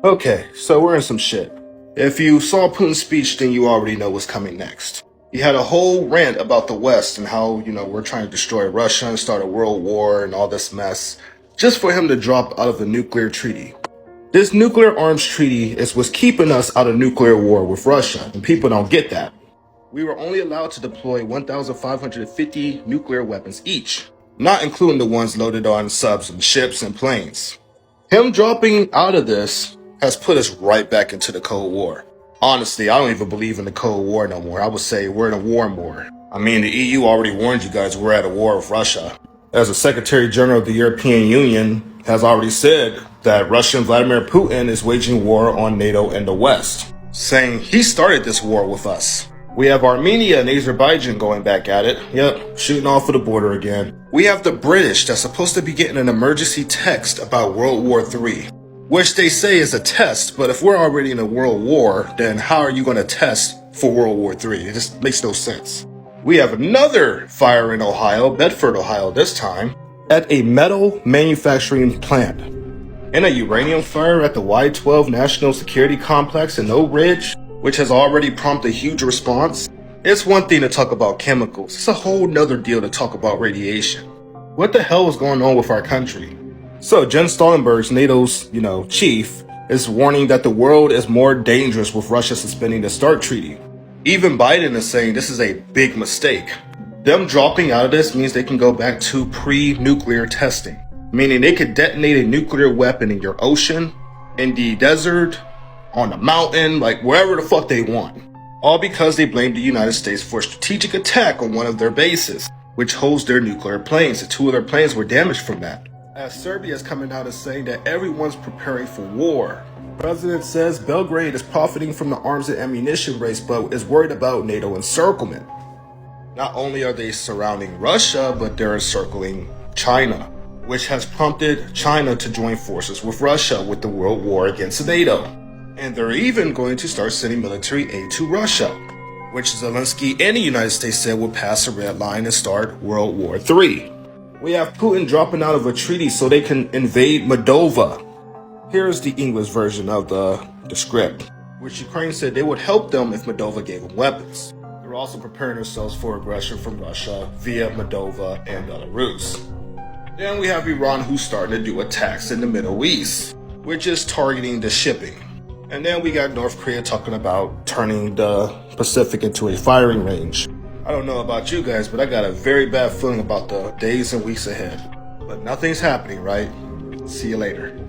Okay, so we're in some shit. If you saw Putin's speech, then you already know what's coming next. He had a whole rant about the West and how, we're trying to destroy Russia and start a world war and all this mess, just for him to drop out of the nuclear treaty. This nuclear arms treaty is what's keeping us out of nuclear war with Russia, and people don't get that. We were only allowed to deploy 1,550 nuclear weapons each, not including the ones loaded on subs and ships and planes. Him dropping out of this has put us right back into the Cold War. Honestly, I don't even believe in the Cold War no more. I would say we're in a war more. I mean, the EU already warned you guys we're at a war with Russia. As the Secretary General of the European Union has already said that Russian Vladimir Putin is waging war on NATO and the West, saying he started this war with us. We have Armenia and Azerbaijan going back at it. Yep, shooting off of the border again. We have the British that's supposed to be getting an emergency text about World War III, which they say is a test, but if we're already in a world war, then how are you going to test for World War III? It just makes no sense. We have another fire in Ohio, Bedford, Ohio this time, at a metal manufacturing plant. And a uranium fire at the Y-12 National Security Complex in Oak Ridge, which has already prompted a huge response. It's one thing to talk about chemicals. It's a whole nother deal to talk about radiation. What the hell is going on with our country? So Jens Stoltenberg's NATO's, chief is warning that the world is more dangerous with Russia suspending the START treaty. Even Biden is saying this is a big mistake. Them dropping out of this means they can go back to pre-nuclear testing, meaning they could detonate a nuclear weapon in your ocean, in the desert, on the mountain, like wherever the fuck they want. All because they blamed the United States for a strategic attack on one of their bases, which holds their nuclear planes, and 2 of their planes were damaged from that. As Serbia is coming out and saying that everyone's preparing for war. The president says Belgrade is profiting from the arms and ammunition race, but is worried about NATO encirclement. Not only are they surrounding Russia, but they're encircling China, which has prompted China to join forces with Russia with the world war against NATO. And they're even going to start sending military aid to Russia, which Zelensky and the United States said would pass a red line and start World War III. We have Putin dropping out of a treaty so they can invade Moldova. Here's the English version of the script, which Ukraine said they would help them if Moldova gave them weapons. They're also preparing themselves for aggression from Russia via Moldova and Belarus. Then we have Iran, who's starting to do attacks in the Middle East, which is targeting the shipping. And then we got North Korea talking about turning the Pacific into a firing range. I don't know about you guys, but I got a very bad feeling about the days and weeks ahead. But nothing's happening, right? See you later.